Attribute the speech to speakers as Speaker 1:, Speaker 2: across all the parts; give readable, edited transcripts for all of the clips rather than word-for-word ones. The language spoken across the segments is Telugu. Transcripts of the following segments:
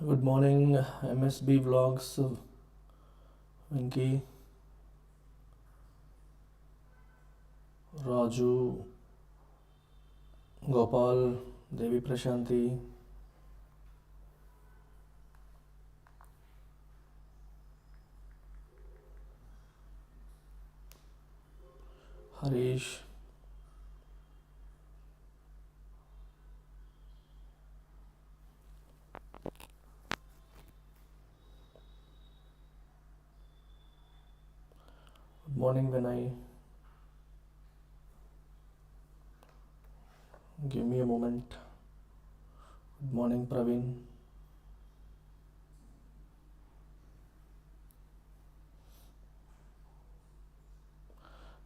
Speaker 1: Good morning, MSB Vlogs, Venki, Raju, Gopal, Devi Prashanti, Harish, good morning, Vinay. Give me a moment. Good morning, Praveen.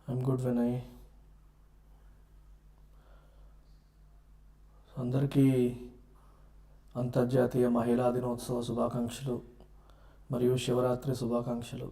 Speaker 1: I'm good, Vinay. అందరికీ అంతర్జాతీయ మహిళా దినోత్సవ శుభాకాంక్షలు మరియు శివరాత్రి శుభాకాంక్షలు.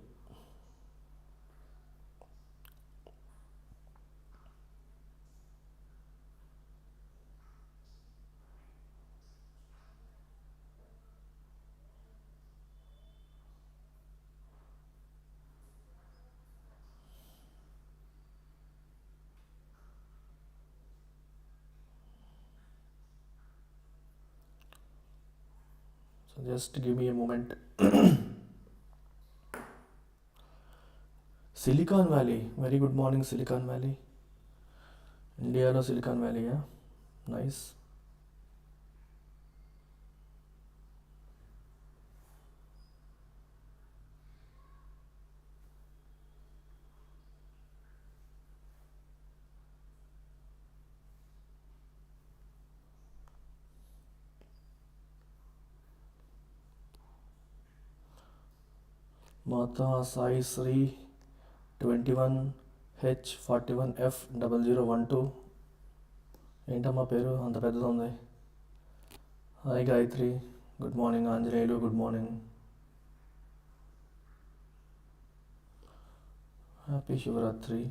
Speaker 1: So just give me a moment. Silicon Valley, very good morning, Silicon Valley. ఇండియాలో సిలికాన్ వ్యాలీయా? నైస్. మాతా సాయి శ్రీ 21H41F0012. ఏంటమ్మా పేరు అంత పెద్దది ఉంది? Hi Gayatri, good morning. Anjaneyulu, good morning. Happy Shivaratri.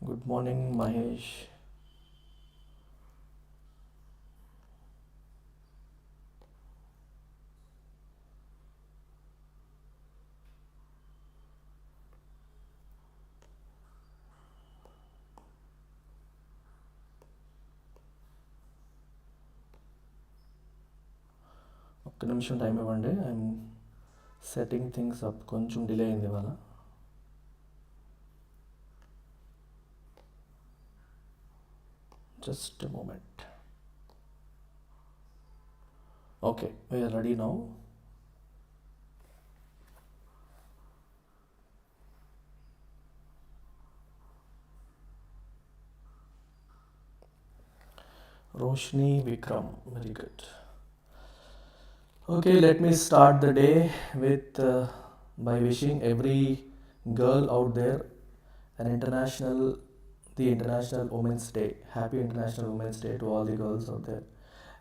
Speaker 1: Good morning Mahesh. ఒక్క నిమిషం టైం ఇవ్వండి, ఐఎమ్ సెట్టింగ్ థింగ్స్ అప్. కొంచెం డిలే అయింది ఇవాళ. Just a moment. Okay, we are ready now. Roshni Vikram, very good. Okay, let me start the day with by wishing every girl out there an the International Women's Day. Happy International Women's Day to all the girls out there.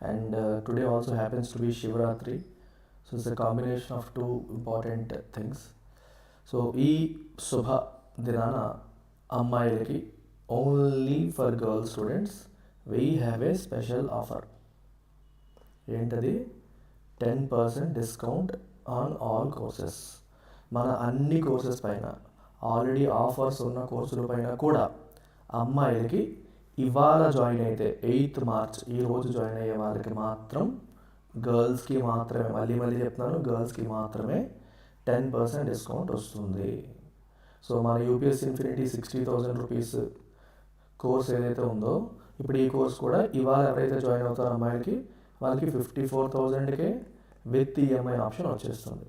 Speaker 1: And today also happens to be Shivratri. So it's a combination of two important things. So ఈ శుభ దినాన అమ్మాయిలకి only for girl students we have a special offer. ఏంటది? 10% డిస్కౌంట్ ఆన్ ఆల్ కోర్సెస్. మన అన్ని కోర్సెస్ పైన, ఆల్రెడీ ఆఫర్స్ ఉన్న కోర్సుల పైన కూడా అమ్మాయిలకి ఇవాళ జాయిన్ అయితే 8th March ఈరోజు జాయిన్ అయ్యే వాళ్ళకి మాత్రం, గర్ల్స్కి మాత్రమే, మళ్ళీ చెప్తున్నాను, గర్ల్స్కి మాత్రమే 10% డిస్కౌంట్ వస్తుంది. సో మన యూపీఎస్సీ ఇన్ఫినిటీ 60,000 రూపీస్ కోర్స్ ఏదైతే ఉందో, ఇప్పుడు ఈ కోర్స్ కూడా ఇవాళ ఎవరైతే జాయిన్ అవుతారో అమ్మాయిలకి, వాళ్ళకి 54,000కే విత్ ఈఎంఐ ఆప్షన్ వచ్చేస్తుంది.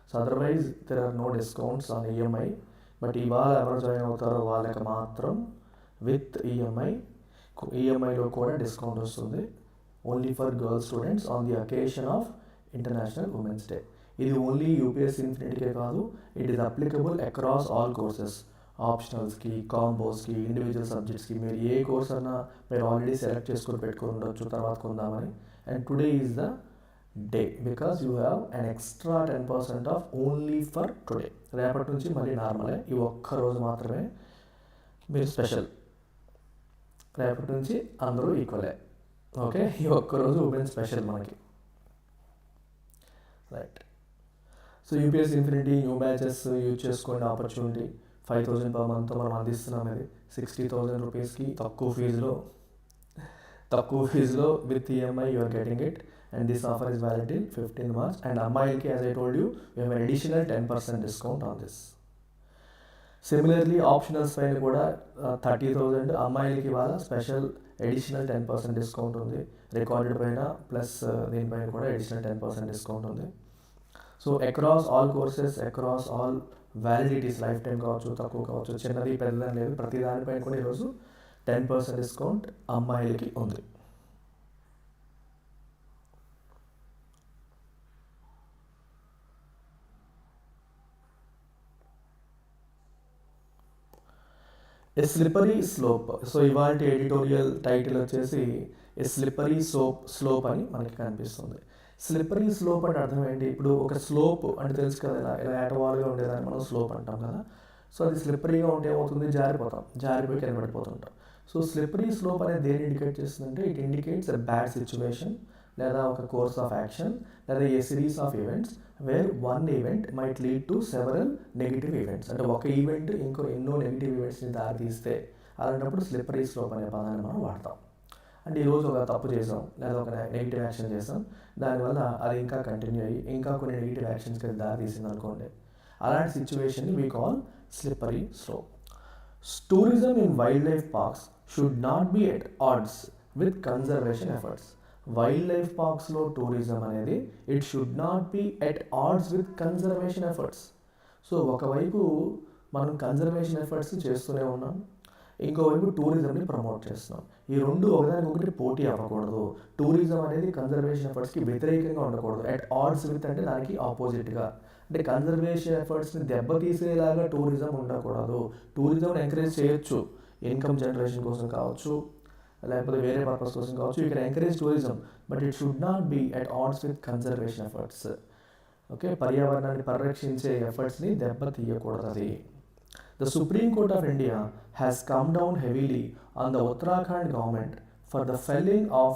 Speaker 1: So otherwise there are no discounts on EMI. But ఇవాళ ఎవరు జాయిన్ అవుతారో వాళ్ళకి మాత్రం విత్ ఈఎంఐలో కూడా డిస్కౌంట్ వస్తుంది. Only for girl students on the occasion of international women's day. ఇది ఓన్లీ యూపీఎస్సీ ఇన్ఫినిటీకే కాదు, it is applicable across all courses. ఆప్షనల్స్కి, కాంబోస్కి, ఇండివిజువల్ సబ్జెక్ట్స్కి, మీరు ఏ కోర్స్ అన్నా మీరు ఆల్రెడీ సెలెక్ట్ చేసుకొని పెట్టుకొని ఉండొచ్చు తర్వాత కొందామని. And today is the day because you have an extra 10% off only for today. రేపటి నుంచి మళ్ళీ నార్మలే, ఈ ఒక్క రోజు మాత్రమే మీరు స్పెషల్. రేపటి నుంచి అందరూ ఈక్వలే. ఓకే, ఈ ఒక్కరోజు ఉమెన్ స్పెషల్ మనకి. Right. So UPSC Infinity new batches use చేసుకోండి. ఆపర్చునిటీ 5,000 per month మనం అందిస్తున్నాం. ఇది 60,000 రూపీస్కి తక్కువ ఫీజులో with EMI you are getting it. And this offer is valid till 15 March. And అమ్మాయిలకి as I told you we have additional 10% discount on this. Similarly optionals పైన కూడా 30,000 అమ్మాయిలకి ఇవాళ స్పెషల్ అడిషనల్ 10% డిస్కౌంట్ ఉంది. రికార్డెడ్ పైన ప్లస్ దీనిపైన కూడా అడిషనల్ 10% డిస్కౌంట్ ఉంది. So across all courses, across all validities, lifetime కావచ్చు, తక్కువ కావచ్చు, చిన్నది పెద్దదని లేదు, ప్రతి దానిపైన కూడా ఈరోజు 10% డిస్కౌంట్ అమ్మాయిలకి ఉంది. ఏ స్లిప్పరీ స్లోప్. సో ఇవాళ ఎడిటోరియల్ టైటిల్ వచ్చేసి ఏ స్లిప్పరీ స్లోప్ అని మనకి కనిపిస్తుంది. స్లిప్పరీ స్లోప్ అంటే అర్థం ఏంటి? ఇప్పుడు ఒక స్లోప్ అంటే తెలుసు కదా, ఇలా ఏటవాలుగా ఉండేదాన్ని మనం స్లోప్ అంటాం కదా. సో అది స్లిప్పరీగా ఉంటే ఏమవుతుంది? జారిపోయి కింద పడిపోతుంటాం. సో స్లిప్పరీ స్లోప్ అనేది దేని ఇండికేట్ చేస్తుందంటే it indicates a bad situation, లేదా ఒక కోర్స్ ఆఫ్ యాక్షన్, లేదా a series of events where one event might lead to several negative events. అంటే ఒక ఈవెంట్ ఎన్నో నెగిటివ్ ఈవెంట్స్ని దారితీస్తే అలాంటప్పుడు స్లిప్పరీ స్లోప్ అనే పదాన్ని మనం వాడతాం. అంటే ఈరోజు ఒక తప్పు చేసాం, లేదా ఒక నెగిటివ్ యాక్షన్ చేసాం, దానివల్ల అది ఇంకా కంటిన్యూ అయ్యి ఇంకా కొన్ని నెగిటివ్ యాక్షన్స్కి దారి తీసింది అనుకోండి, అలాంటి సిచ్యువేషన్ని we call slippery slope. Tourism in wildlife parks should not be at odds with conservation efforts. Wildlife పార్క్స్లో టూరిజం అనేది it should not be at odds with conservation efforts. So ఒకవైపు మనం కన్జర్వేషన్ ఎఫర్ట్స్ చేస్తూనే ఉన్నాం, ఇంకోవైపు టూరిజంని ప్రమోట్ చేస్తున్నాం. ఈ రెండు ఒకదానికొకటి పోటీ అవ్వకూడదు. టూరిజం అనేది కన్జర్వేషన్ ఎఫర్ట్స్కి వ్యతిరేకంగా ఉండకూడదు. అట్ ఆడ్స్ విత్ అంటే దానికి ఆపోజిట్గా. అంటే కన్జర్వేషన్ ఎఫర్ట్స్ని దెబ్బతీసేలాగా టూరిజం ఉండకూడదు. టూరిజంని ఎంకరేజ్ చేయొచ్చు, ఇన్కమ్ జనరేషన్ కోసం కావచ్చు, లేకపోతే వేరే పర్పస్ కోసం కావచ్చు. You can encourage tourism, but it should not be at odds with conservation efforts. Okay, పర్యావరణాన్ని పరిరక్షించే ఎఫర్ట్స్ని దెబ్బతీయకూడదు అది. The Supreme Court of India has come down heavily on the Uttarakhand government for the felling of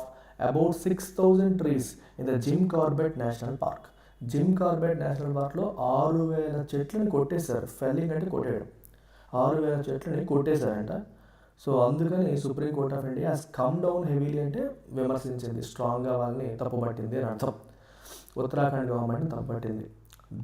Speaker 1: about 6,000 trees in the Jim Corbett National Park. Jim Corbett National పార్క్లో 6,000 చెట్లని కొట్టేశారు. ఫెల్లింగ్ అంటే కొట్టేయడం. 6,000 చెట్లని కొట్టేశారంట. సో అందుకని Supreme Court of India has come down heavily అంటే విమర్శించింది, స్ట్రాంగ్గా వాళ్ళని తప్పుపట్టింది అని అర్థం. ఉత్తరాఖండ్ గవర్నమెంట్ని తప్పుపట్టింది.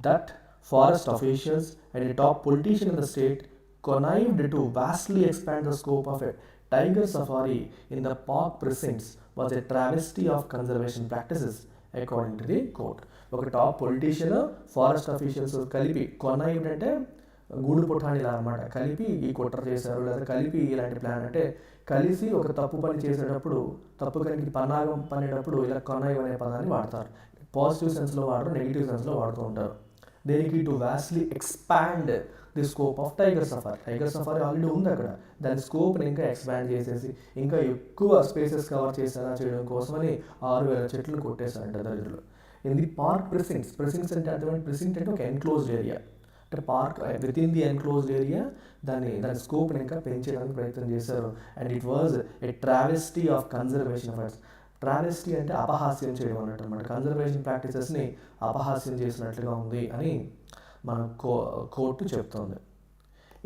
Speaker 1: That forest officials and a top politician in the state connived to vastly expand the scope of a tiger safari in the park precincts was a travesty of conservation practices according to the court. ఒక టాప్ పొలిటీషియన్, ఫారెస్ట్ అఫీషియల్స్ కలిపి, connived అంటే గూడు పుఠానిలా అనమాట, కలిపి ఈ కుట్ర చేశారు, లేదా కలిపి ఇలాంటి ప్లాన్ అంటే కలిసి ఒక తప్పు పని చేసేటప్పుడు, తప్పు కలిగి పన్నాగం పనేటప్పుడు ఇలా connived అనే పదాన్ని వాడతారు. పాజిటివ్ సెన్స్లో వాడరు, నెగిటివ్ సెన్స్లో వాడుతూ ఉంటారు. దేనికి? To vastly expand the scope of tiger safari. Tiger safari already ఉంది అక్కడ, దాని స్కోప్ని ఇంకా ఎక్స్పాండ్ చేసేసి ఇంకా ఎక్కువ స్పేసెస్ కవర్ చేయడం కోసమని 6,000 చెట్లు కొట్టేశారంట దరిద్రులు. In the park precincts. Precincts అంటే అర్థం, ప్రిసింక్ట్ అంటే ఒక ఎన్క్లోజ్డ్ ఏరియా, అంటే park within the enclosed area దాని స్కోప్ని ఇంకా పెంచేయడానికి ప్రయత్నం చేశారు. And it was a travesty of conservation efforts. Travesty అంటే అపహాస్యం చేయడం అన్నట్టు అనమాట. కన్జర్వేషన్ ప్రాక్టీసెస్ని అపహాస్యం చేసినట్లుగా ఉంది అని మన కోర్టు చెప్తోంది.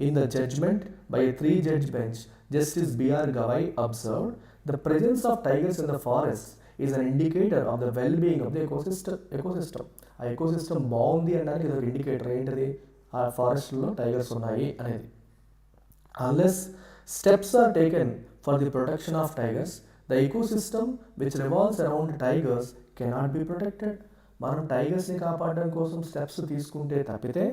Speaker 1: In the judgement by a 3-judge bench, justice BR Gavai observed the presence of tigers in the forest is an indicator of the well being of the ecosystem. ఆ ఎకోసిస్టమ్ బాగుంది అనడానికి ఇది ఒక ఇండికేటర్. ఏంటిది? ఆ ఫారెస్ట్లో టైగర్స్ ఉన్నాయి అనేది. Unless steps are taken for the protection of tigers, the ecosystem which revolves around tigers cannot be protected. మనం టైగర్స్ని కాపాడడం కోసం స్టెప్స్ తీసుకుంటే తప్పితే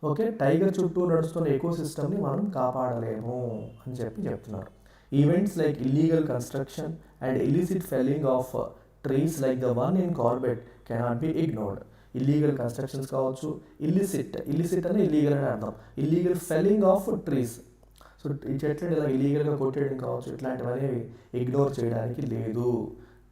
Speaker 1: ఓకే టైగర్ చుట్టూ నడుస్తున్న ఎకోసిస్టమ్ని మనం కాపాడలేము అని చెప్తున్నారు. Events like illegal construction and illicit felling of trees like the one in Corbett cannot be ignored. Illegal constructions కావచ్చు, ఇల్లిసిట్ అని ఇల్లీగల్ అని అర్థం, illegal felling of trees. So ఈ చెట్లను ఇలా ఇలీగల్గా కొట్టేయడం కావచ్చు, ఇట్లాంటివన్నీ ఇగ్నోర్ చేయడానికి లేదు.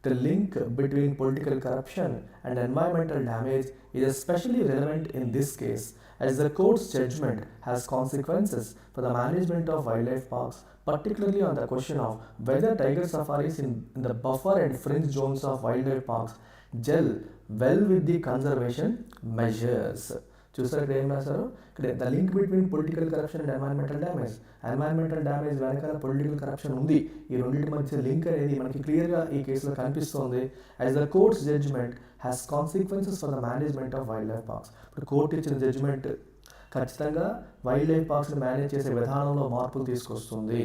Speaker 1: The link between political corruption and environmental damage is especially relevant in this case, as the court's judgment has consequences for the management of wildlife parks, particularly on the question of whether tiger safaris in the buffer and fringe zones of wildlife parks gel well with the conservation measures. చూసారు ఇక్కడ ఏం రాశారు, ఇక్కడ the link between political corruption and environmental damage వెనకాల పొలిటికల్ కరప్షన్ ఉంది. ఈ రెండింటి మధ్య లింక్ అనేది మనకి క్లియర్గా ఈ కేసులో కనిపిస్తోంది. As the court's judgement has consequences for the management of wildlife parks. ఇప్పుడు కోర్టు ఇచ్చిన జడ్జ్మెంట్ ఖచ్చితంగా వైల్డ్ లైఫ్ పార్క్స్ని మేనేజ్ చేసే విధానంలో మార్పులు తీసుకొస్తుంది.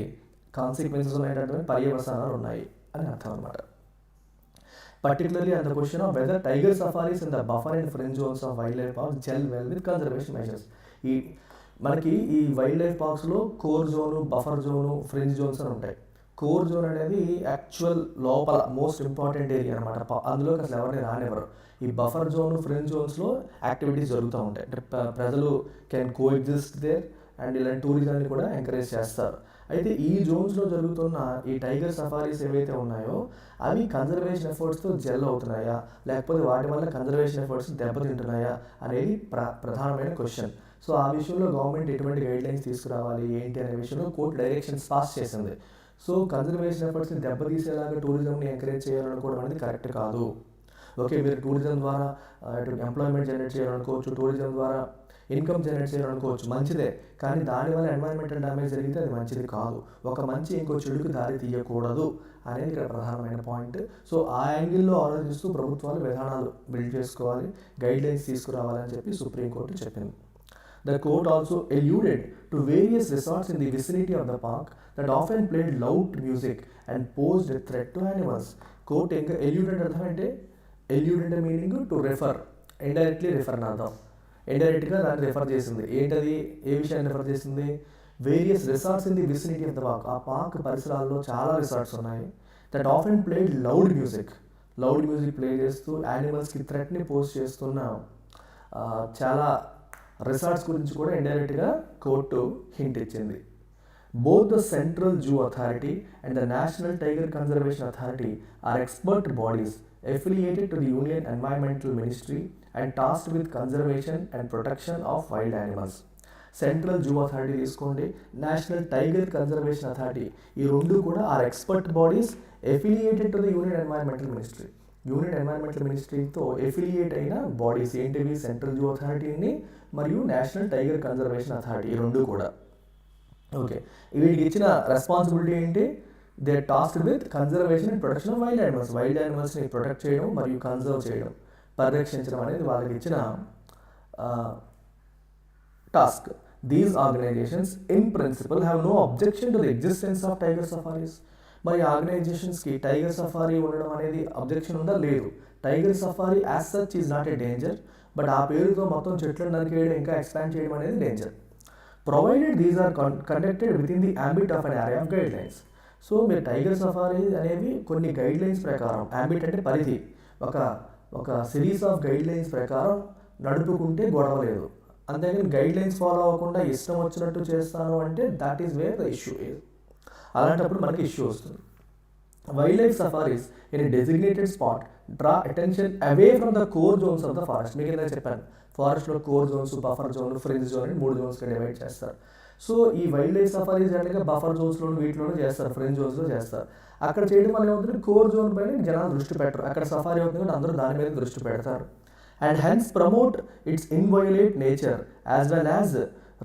Speaker 1: కాన్సిక్వెన్సెస్ ఉన్నటువంటి పర్యవసానాలు ఉన్నాయి అని అర్థం అనమాట. Particularly on the question of whether tiger safaris in the buffer and fringe zones of wildlife parks gel well with conservation measures. మనకి ఈ వైల్డ్ లైఫ్ పార్క్స్లో core zone, buffer zone, fringe zones అని ఉంటాయి. కోర్ జోన్ అనేది యాక్చువల్ లోపల మోస్ట్ ఇంపార్టెంట్ ఏరియా అనమాట. అందులోకి అసలు ఎవరిని రానివ్వరు. ఈ బఫర్ జోన్, ఫ్రింజ్ జోన్స్లో యాక్టివిటీస్ జరుగుతూ ఉంటాయి. అంటే ప్రజలు can coexist there and ఇలాంటి టూరిజాన్ని కూడా ఎంకరేజ్ చేస్తారు. అయితే ఈ జోన్స్లో జరుగుతున్న ఈ టైగర్ సఫారీస్ ఏవైతే ఉన్నాయో అవి కన్జర్వేషన్ ఎఫర్ట్స్తో జెల్ అవుతున్నాయా, లేకపోతే వాటి వల్ల కన్జర్వేషన్ ఎఫర్ట్స్ దెబ్బతింటున్నాయా అనేది ప్రధానమైన క్వశ్చన్. సో ఆ విషయంలో గవర్నమెంట్ ఎటువంటి గైడ్లైన్స్ తీసుకురావాలి ఏంటి అనే విషయంలో కోర్టు డైరెక్షన్స్ పాస్ చేసింది. సో కన్జర్వేషన్ ఎఫర్ట్స్ని దెబ్బతీసేలాగా టూరిజంని ఎంకరేజ్ చేయాలనుకోవడం అనేది కరెక్ట్ కాదు. ఓకే, మీరు టూరిజం ద్వారా ఎంప్లాయ్మెంట్ జనరేట్ చేయాలనుకోవచ్చు, టూరిజం ద్వారా ఇన్కమ్ జనరేట్ చేయాలనుకోవచ్చు, మంచిదే. కానీ దానివల్ల ఎన్వైరన్మెంటల్ డ్యామేజ్ జరిగితే అది మంచిది కాదు. ఒక మంచి ఇంకో చెడుకు దారి తీయకూడదు అనేది ఇక్కడ ప్రధానమైన పాయింట్. సో ఆ యాంగిల్లో ఆలోచిస్తూ ప్రభుత్వాలు విధానాలు బిల్డ్ చేసుకోవాలి, గైడ్లైన్స్ తీసుకురావాలని చెప్పి సుప్రీంకోర్టు చెప్పింది. The court also alluded to various resorts in the vicinity of the park that often played loud music and posed a threat to animals. Court ఇంకా alluded అర్థం అంటే alluded meaning to refer, indirectly refer అని అర్థం. ఇండైరెక్ట్గా దాన్ని రెఫర్ చేసింది. ఏంటది, ఏ విషయాన్ని రెఫర్ చేసింది? Various resorts in the vicinity of the park. ఆ పార్క్ పరిసరాల్లో చాలా రిసార్ట్స్ ఉన్నాయి. That often played loud music play చేస్తూ యానిమల్స్కి థ్రెట్ని పోస్ట్ చేస్తున్న చాలా రిసార్ట్స్ గురించి కూడా ఇండైరెక్ట్గా కోర్టు హింట్ ఇచ్చింది. Both the Central Zoo Authority and the National Tiger Conservation Authority are expert bodies affiliated to the Union Environmental Ministry and tasked with conservation and protection of wild animals. Central zoo authority తీసుకోండి, నేషనల్ టైగర్ కన్జర్వేషన్ అథారిటీ, ఈ రెండు కూడా are expert bodies affiliated to the union environmental ministry. Union environmental మినిస్ట్రీతో ఎఫిలియేట్ అయిన బాడీస్ ఏంటివి? సెంట్రల్ జూ అథారిటీని మరియు నేషనల్ టైగర్ కన్జర్వేషన్ అథారిటీ, ఈ రెండు కూడా. ఓకే, వీటికి ఇచ్చిన రెస్పాన్సిబిలిటీ ఏంటి? They are tasked with conservation and protection of wild animals. Wild యానిమల్స్ని ప్రొటెక్ట్ చేయడం మరియు కన్జర్వ్ చేయడం, పరిరక్షించడం అనేది వాళ్ళకి ఇచ్చిన task. These organizations in principle have no objection to the existence of tiger safaris. మరి ఆర్గనైజేషన్స్కి టైగర్ సఫారీ ఉండడం అనేది అబ్జెక్షన్ ఉందా? లేదు. Tiger safari as such is not a danger, but ఆ పేరుతో మొత్తం చెట్లను నరికేయడం, ఇంకా ఎక్స్పాండ్ చేయడం అనేది danger. Provided these are conducted within the ambit of an area of guidelines. So మీరు టైగర్ సఫారీ అనేవి కొన్ని గైడ్ లైన్స్ ప్రకారం, అంబిట్ అంటే పరిధి, ఒక సిరీస్ ఆఫ్ గైడ్ లైన్స్ ప్రకారం నడుపుకుంటే గొడవ లేదు. అంతేగాని గైడ్ లైన్స్ ఫాలో అవ్వకుండా ఇష్టం వచ్చినట్టు చేస్తాను అంటే that is where the issue is. అలాంటప్పుడు మనకి ఇష్యూ వస్తుంది. Wildlife safaris in a designated spot draw attention away from the core zones of the forest. మీకు ఏదైనా చెప్పాను, ఫారెస్ట్లో core zones, buffer zone, fringe zone అని 3 జోన్స్గా డివైడ్ చేస్తారు. సో ఈ వైల్డ్ లైఫ్ సఫారీస్ జనరల్గా బఫర్ జోన్స్లోను వీటిలోనూ చేస్తారు, ఫ్రింజ్ జోన్స్లో చేస్తారు. అక్కడ చేయడం వల్ల ఏమవుతుంది, కోర్ జోన్ పైన జనాలు దృష్టి పెట్టరు. అక్కడ సఫారీ అవుతుంది కాబట్టి అందరూ దాని మీద దృష్టి పెడతారు. And hence promote its inviolate nature as well as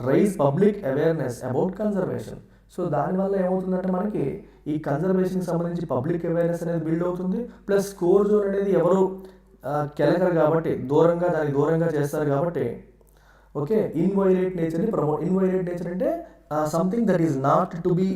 Speaker 1: raise public awareness about conservation. So దానివల్ల ఏమవుతుందంటే మనకి ఈ కన్జర్వేషన్కి సంబంధించి పబ్లిక్ అవేర్నెస్ అనేది బిల్డ్ అవుతుంది. ప్లస్ కోర్ జోన్ అనేది ఎవరు కెలకరు కాబట్టి దానికి దూరంగా చేస్తారు కాబట్టి ఓకే, ఇన్వైలేట్ నేచర్ని ప్రమోట్. ఇన్వైలేట్ నేచర్ అంటే something that is not to be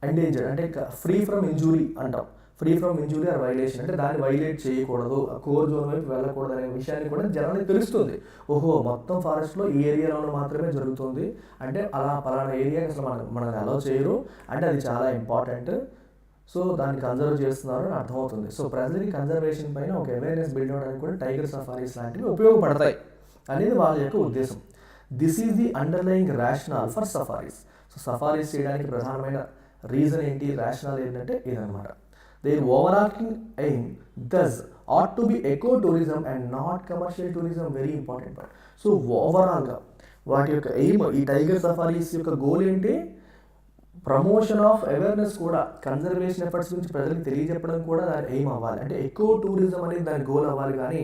Speaker 1: endangered, అంటే ఫ్రీ ఫ్రమ్ ఇంజూరీ అంటాం. Free from injury or violation అంటే దాన్ని వైలేట్ చేయకూడదు, కోర్ జోన్ వైపు వెళ్ళకూడదు అనే విషయాన్ని కూడా జనానికి తెలుస్తుంది. ఓహో, మొత్తం ఫారెస్ట్లో ఈ ఏరియాలో మాత్రమే జరుగుతుంది అంటే అలా పలానా ఏరియా అసలు మనల్ని అలౌ చేయరు అంటే అది చాలా ఇంపార్టెంట్. సో దాన్ని కన్జర్వ్ చేస్తున్నారు అని అర్థమవుతుంది. సో ప్రజలకి కన్జర్వేషన్ పైన ఒక అవేర్నెస్ బిల్డ్ అవ్వడానికి కూడా టైగర్ సఫారీస్ లాంటివి ఉపయోగపడతాయి అనేది వాళ్ళ యొక్క ఉద్దేశం. This is the underlying rational for safaris. So safaris చేయడానికి ప్రధానమైన రీజన్ ఏంటి, రేషనల్ ఏంటంటే ఇదనమాట. Their overarching aim thus ought to be eco-tourism and not commercial tourism. Very important part. So ఓవరాల్గా వాటి యొక్క ఎయిమ్, ఈ టైగర్ సఫారీస్ యొక్క గోల్ ఏంటి? ప్రమోషన్ ఆఫ్ అవేర్నెస్ కూడా, కన్జర్వేషన్ ఎఫర్ట్స్ గురించి ప్రజలకు తెలియజెప్పడం కూడా దాని ఎయిమ్ అవ్వాలి. అంటే ఎకో టూరిజం అనేది దాని గోల్ అవ్వాలి, కానీ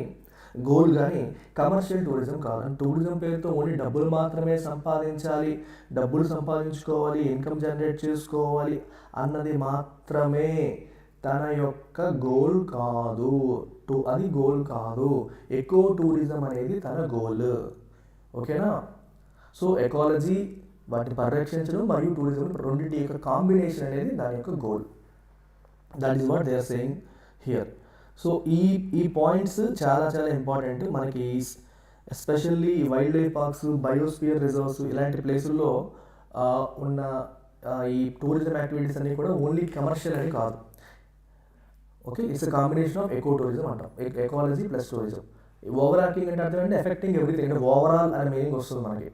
Speaker 1: కమర్షియల్ టూరిజం కాదు. టూరిజం పేరుతో ఓన్లీ డబ్బులు మాత్రమే సంపాదించాలి, డబ్బులు సంపాదించుకోవాలి, ఇన్కమ్ జనరేట్ చేసుకోవాలి అన్నది మాత్రమే తన యొక్క గోల్ కాదు. అది గోల్ కాదు. ఎకో టూరిజం అనేది తన గోల్. ఓకేనా? సో ఎకాలజీ, వాటిని పరిరక్షించడం మరియు టూరిజం రెండింటి యొక్క కాంబినేషన్ అనేది దాని యొక్క goal. That is what they are saying here. So ఈ పాయింట్స్ చాలా చాలా ఇంపార్టెంట్ మనకి. Especially wildlife parks, biosphere reserves ఇలాంటి ప్లేసుల్లో ఉన్న ఈ టూరిజం యాక్టివిటీస్ అన్నీ కూడా ఓన్లీ కమర్షియల్ అని కాదు. Okay, it's combination of ecotourism అంటాం. Ecology plus tourism. ఓవరాకింగ్ అంటే అర్థం అంటే ఎఫెక్టింగ్ ఎవ్రీథింగ్, అంటే ఓవరాల్ అనే మీనింగ్ వస్తుంది మనకి.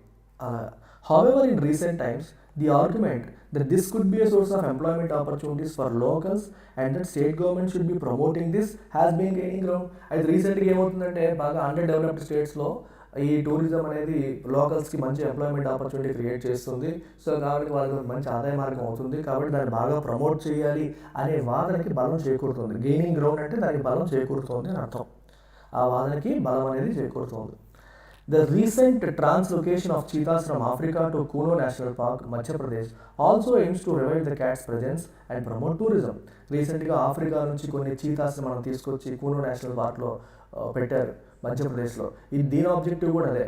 Speaker 1: However, in recent times, the argument that this could be a source of employment opportunities for locals and that state government should be promoting this has been gaining ground. అయితే రీసెంట్గా ఏమవుతుందంటే బాగా అండర్ డెవలప్డ్ స్టేట్స్లో ఈ టూరిజం అనేది లోకల్స్కి మంచి ఎంప్లాయ్మెంట్ ఆపర్చునిటీ క్రియేట్ చేస్తుంది. సో కాబట్టి వాళ్ళకి మంచి ఆదాయ మార్గం అవుతుంది. కాబట్టి దాన్ని బాగా ప్రమోట్ చేయాలి అనే వాదనకి బలం చేకూరుతుంది. గెయినింగ్ గ్రౌండ్ అంటే దానికి బలం చేకూరుతుంది అని అర్థం. ఆ వాదనకి బలం అనేది చేకూరుతుంది. The recent translocation of cheetahs from Africa to Kuno National Park, Madhya Pradesh, also aims to revive the cat's presence and promote tourism. రీసెంట్గా ఆఫ్రికా నుంచి కొన్ని చీతాస్ని మనం తీసుకొచ్చి కూనో నేషనల్ పార్క్లో పెట్టారు మధ్యప్రదేశ్లో. దీని ఆబ్జెక్టివ్ కూడా అదే,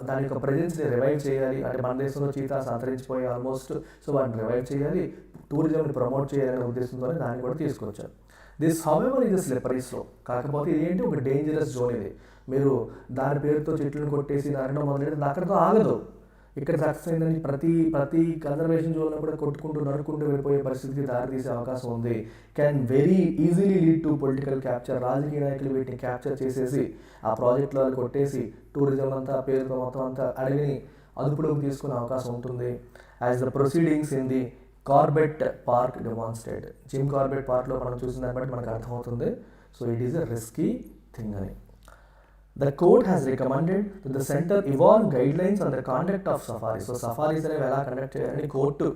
Speaker 1: దాని యొక్క ప్రెజెన్స్ని రివైవ్ చేయాలి. అంటే మన దేశంలో చీతాస్ అంతరించిపోయి ఆల్మోస్ట్, సో వాటిని రివైవ్ చేయాలి, టూరిజంని ప్రమోట్ చేయాలనే ఉద్దేశంతోనే దాన్ని కూడా తీసుకొచ్చారు. దిస్ హౌవెవర్ ఇది స్లిప్పరీ స్లోప్. కాకపోతే ఇది ఏంటి, ఒక డేంజరస్ జోన్. ఇది మీరు దాని పేరుతో చెట్లను కొట్టేసి దాంట్లో మొదలెట్టి అక్కడితో ఆగదు. ఇక్కడ సక్సెస్ అయిందని ప్రతి కన్జర్వేషన్ జోన్లో కూడా కొట్టుకుంటూ నరుకుంటూ వెళ్ళిపోయే పరిస్థితికి దారితీసే అవకాశం ఉంది. Can very easily lead to political capture. రాజకీయ నాయకులు వీటిని క్యాప్చర్ చేసేసి ఆ ప్రాజెక్టులో కొట్టేసి టూరిజం అంతా పేరుతో మొత్తం అంతా అడవిని అదుపులోకి తీసుకునే అవకాశం ఉంటుంది. As the proceedings in the Corbett park demonstrate. Jim Corbett పార్క్లో మనం చూసిన దాన్ని బట్టి మనకు అర్థమవుతుంది. So it is a risky thing అని. The court has recommended that the center evolve guidelines on the conduct of safaris. So safaris అనేవి ఎలా కండక్ట్ చేయాలని కోర్టు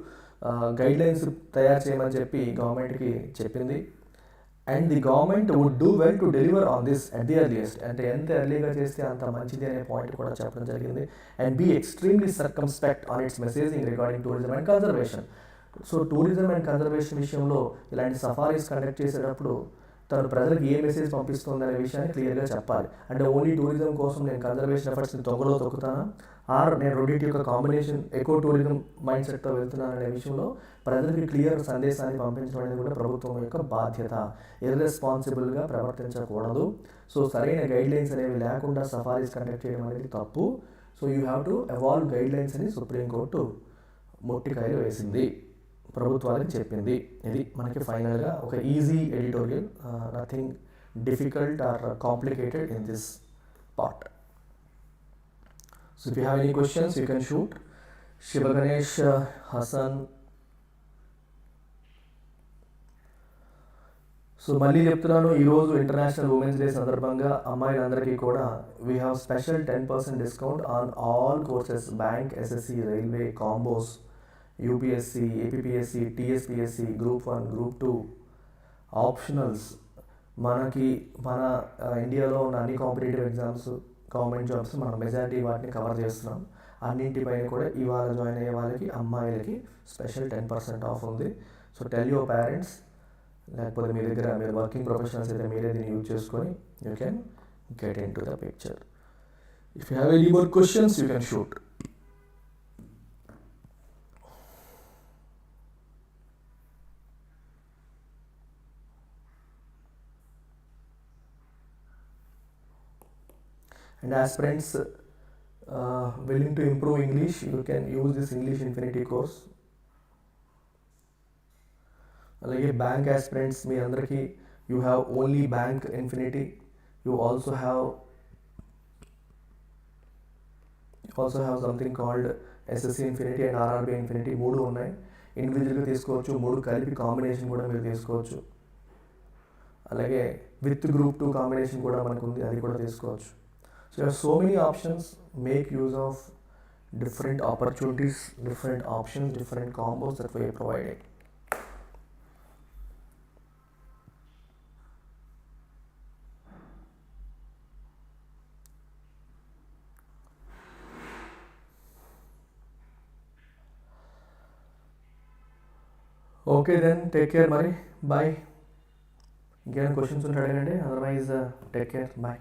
Speaker 1: గైడ్లైన్స్ తయారు చేయమని చెప్పి గవర్నమెంట్కి చెప్పింది. And the government would do well to deliver on this at the earliest. అంటే ఎంత ఎర్లీగా చేస్తే అంత మంచిది అనే పాయింట్ కూడా చెప్పడం జరిగింది. And be extremely circumspect on its messaging regarding tourism and conservation. So tourism and conservation విషయంలో ఇలాంటి సఫారీస్ కండక్ట్ చేసేటప్పుడు తను ప్రజలకు ఏ మెసేజ్ పంపిస్తుంది అనే విషయాన్ని క్లియర్గా చెప్పాలి. అంటే ఓన్లీ టూరిజం కోసం నేను కన్జర్వేషన్ ఎఫర్ట్స్ని తొంగలో తొక్కుతానా, ఆర్ నేను రెండింటి యొక్క కాంబినేషన్ ఎకో టూరిజం మైండ్ సెట్తో వెళ్తున్నాను అనే విషయంలో ప్రజలకి క్లియర్ సందేశాన్ని పంపించడం అనేది కూడా ప్రభుత్వం యొక్క బాధ్యత. ఇర్రెస్పాన్సిబుల్గా ప్రవర్తించకూడదు. సో సరైన గైడ్లైన్స్ అనేవి లేకుండా సఫారీస్ కండక్ట్ చేయడం అనేది తప్పు. So you have to evolve guidelines అని సుప్రీంకోర్టు మొట్టికాయలు వేసింది, ప్రభుత్వానికి చెప్పింది. ఇది మనకి ఫైనల్గా ఒక easy editorial, nothing difficult or complicated in this part. So if you have any questions you can shoot. Shiva Ganesh Hasan. So మళ్ళీ చెప్తున్నాను, ఈరోజు ఇంటర్నేషనల్ ఉమెన్స్ డే సందర్భంగా అమ్మాయిలందరికీ కూడా we have special 10% discount on all courses, bank, SSC, railway, combos, UPSC, APPSC, TSPSC, Group 1, Group 2, optionals. మన ఇండియాలో ఉన్న అన్ని కాంపిటేటివ్ ఎగ్జామ్స్, గవర్నమెంట్ జాబ్స్ మనం మెజారిటీ వాటిని కవర్ చేస్తున్నాం. అన్నింటిపైన కూడా ఇవాళ జాయిన్ అయ్యే వాళ్ళకి అమ్మాయిలకి స్పెషల్ 10% ఆఫ్ ఉంది. సో టెల్ యువర్ పేరెంట్స్, లేకపోతే మీ దగ్గర మీరు వర్కింగ్ ప్రొఫెషనల్స్ అయితే మీరే దీన్ని యూజ్ చేసుకొని you can get in to the picture. If you have any more questions you can shoot. And aspirants willing to improve English, you can use this English Infinity course. అలాగే బ్యాంక్ aspirants మీ అందరికీ you have only bank Infinity, you also have something called SSC Infinity and RRB Infinity. 3 ఉన్నాయి. ఇండివిజువల్గా తీసుకోవచ్చు, 3 కలిపి కాంబినేషన్ కూడా మీరు తీసుకోవచ్చు. అలాగే విత్ గ్రూప్ 2 కాంబినేషన్ కూడా మనకు ఉంది, అది కూడా తీసుకోవచ్చు. So so many options. Make use of different opportunities, different options, different combos that we are providing. Okay then, take care, Mari. Bye. Again, questions on Saturday. Otherwise, take care. Bye.